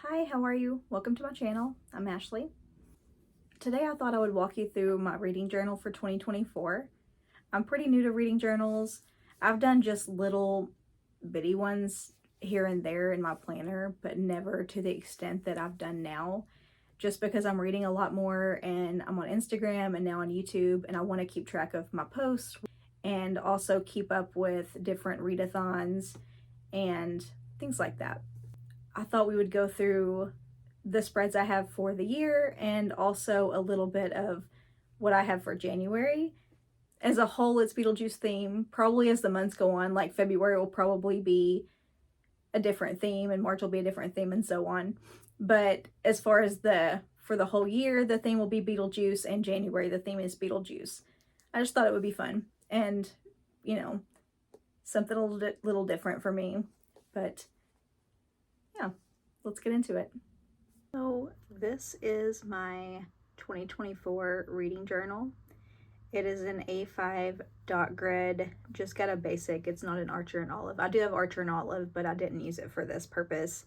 Hi, how are you? Welcome to my channel. I'm Ashley. Today I thought I would walk you through my reading journal for 2024. I'm pretty new to reading journals. I've done just little bitty ones here and there in my planner, but never to the extent that I've done now, just because I'm reading a lot more and I'm on Instagram and now on YouTube, and I want to keep track of my posts and also keep up with different readathons and things like that. I thought we would go through the spreads I have for the year and also a little bit of what I have for January. As a whole, it's Beetlejuice theme. Probably as the months go on, like February will probably be a different theme and March will be a different theme and so on. But as far as for the whole year, the theme will be Beetlejuice, and January the theme is Beetlejuice. I just thought it would be fun and, something a little different for me. But yeah, let's get into it. So this is my 2024 reading journal. It is an A5 dot grid, just got a basic. It's not an Archer and Olive. I do have Archer and Olive, but I didn't use it for this purpose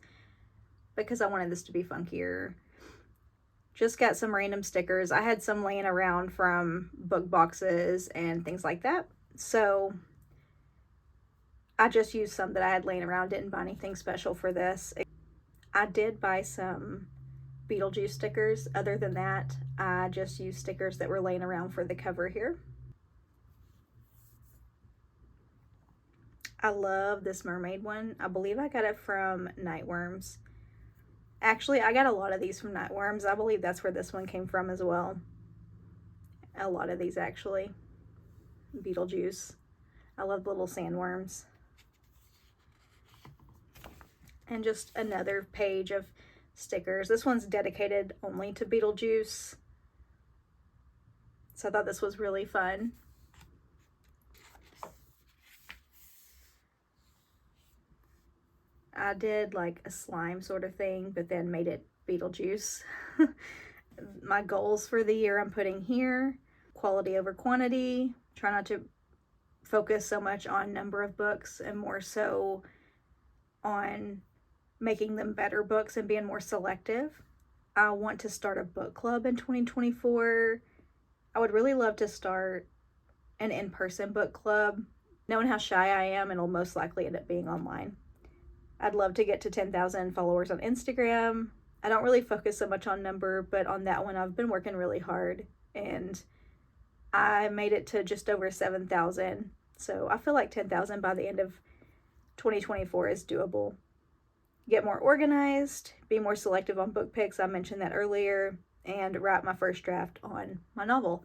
because I wanted this to be funkier. Just got some random stickers. I had some laying around from book boxes and things like that. So I just used some that I had laying around, didn't buy anything special for this. I did buy some Beetlejuice stickers. Other than that, I just used stickers that were laying around for the cover here. I love this mermaid one. I believe I got it from Nightworms. Actually, I got a lot of these from Nightworms. I believe that's where this one came from as well. A lot of these actually. Beetlejuice. I love little sandworms. And just another page of stickers. This one's dedicated only to Beetlejuice. So I thought this was really fun. I did like a slime sort of thing, but then made it Beetlejuice. My goals for the year I'm putting here: quality over quantity. Try not to focus so much on number of books and more so on making them better books and being more selective. I want to start a book club in 2024. I would really love to start an in-person book club. Knowing how shy I am, it'll most likely end up being online. I'd love to get to 10,000 followers on Instagram. I don't really focus so much on number, but on that one I've been working really hard and I made it to just over 7,000. So I feel like 10,000 by the end of 2024 is doable. Get more organized, be more selective on book picks, I mentioned that earlier, and write my first draft on my novel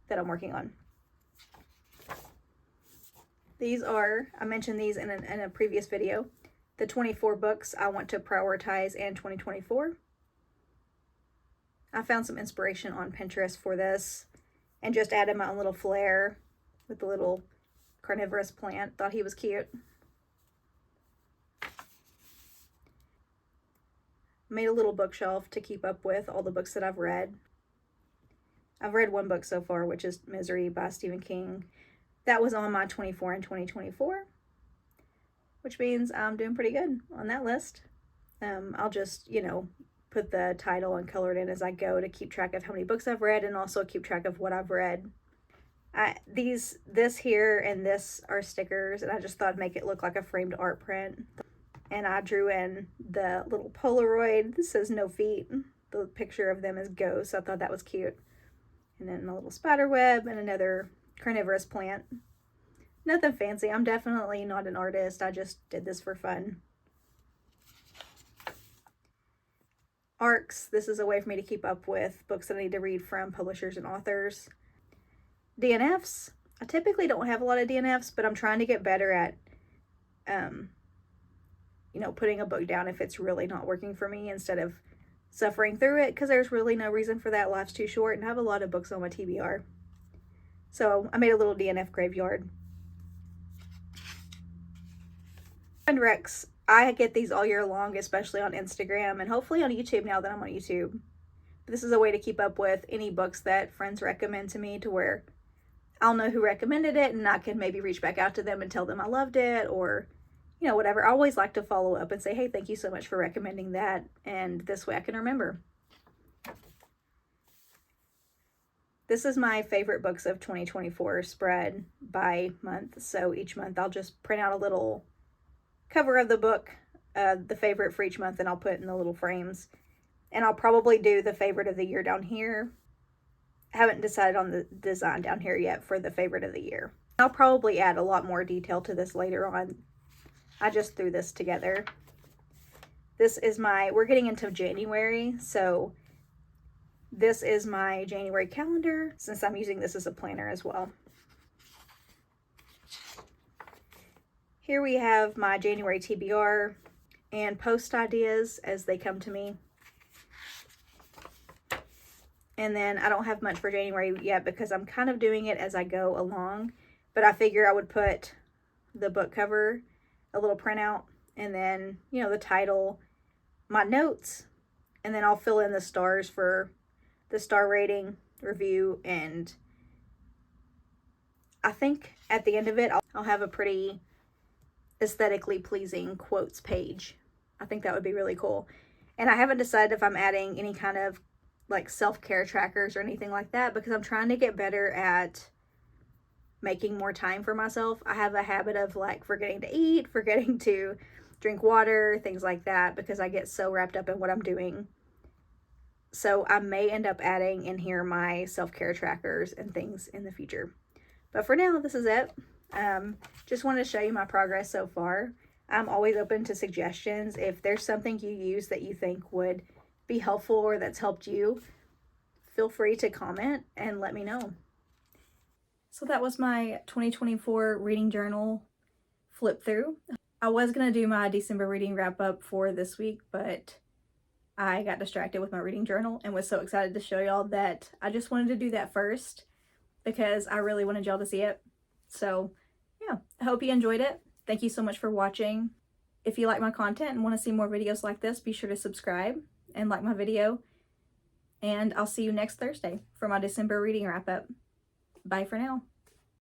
that I'm working on. These are, I mentioned these in a previous video, the 24 books I want to prioritize in 2024. I found some inspiration on Pinterest for this and just added my own little flair with the little carnivorous plant. Thought he was cute. Made a little bookshelf to keep up with all the books that I've read. I've read one book so far, which is Misery by Stephen King. That was on my 24 in 2024, which means I'm doing pretty good on that list. I'll just, put the title and color it in as I go to keep track of how many books I've read and also keep track of what I've read. This here and this are stickers, and I just thought I'd make it look like a framed art print. And I drew in the little Polaroid. This says no feet. The picture of them is ghosts. I thought that was cute. And then a little spider web and another carnivorous plant. Nothing fancy. I'm definitely not an artist. I just did this for fun. ARCs. This is a way for me to keep up with books that I need to read from publishers and authors. DNFs. I typically don't have a lot of DNFs, but I'm trying to get better at putting a book down if it's really not working for me instead of suffering through it, because there's really no reason for that. Life's too short, and I have a lot of books on my TBR. So I made a little DNF graveyard. Friend Rex, I get these all year long, especially on Instagram and hopefully on YouTube now that I'm on YouTube. This is a way to keep up with any books that friends recommend to me, to where I'll know who recommended it and I can maybe reach back out to them and tell them I loved it, or you know, whatever. I always like to follow up and say, hey, thank you so much for recommending that. And this way I can remember. This is my favorite books of 2024 spread by month. So each month I'll just print out a little cover of the book, the favorite for each month, and I'll put in the little frames. And I'll probably do the favorite of the year down here. I haven't decided on the design down here yet for the favorite of the year. I'll probably add a lot more detail to this later on. I just threw this together. This is we're getting into January, so this is my January calendar, since I'm using this as a planner as well. Here we have my January TBR and post ideas as they come to me. And then I don't have much for January yet because I'm kind of doing it as I go along. But I figure I would put the book cover, a little printout, and then, you know, the title, my notes, and then I'll fill in the stars for the star rating, review, and I think at the end of it, I'll have a pretty aesthetically pleasing quotes page. I think that would be really cool. And I haven't decided if I'm adding any kind of like self-care trackers or anything like that, because I'm trying to get better at making more time for myself. I have a habit of like forgetting to eat, forgetting to drink water, things like that, because I get so wrapped up in what I'm doing. So I may end up adding in here my self-care trackers and things in the future. But for now, this is it. Just wanted to show you my progress so far. I'm always open to suggestions. If there's something you use that you think would be helpful or that's helped you, feel free to comment and let me know. So that was my 2024 reading journal flip through. I was going to do my December reading wrap up for this week, but I got distracted with my reading journal and was so excited to show y'all that I just wanted to do that first because I really wanted y'all to see it. So yeah, I hope you enjoyed it. Thank you so much for watching. If you like my content and want to see more videos like this, be sure to subscribe and like my video. And I'll see you next Thursday for my December reading wrap up. Bye for now.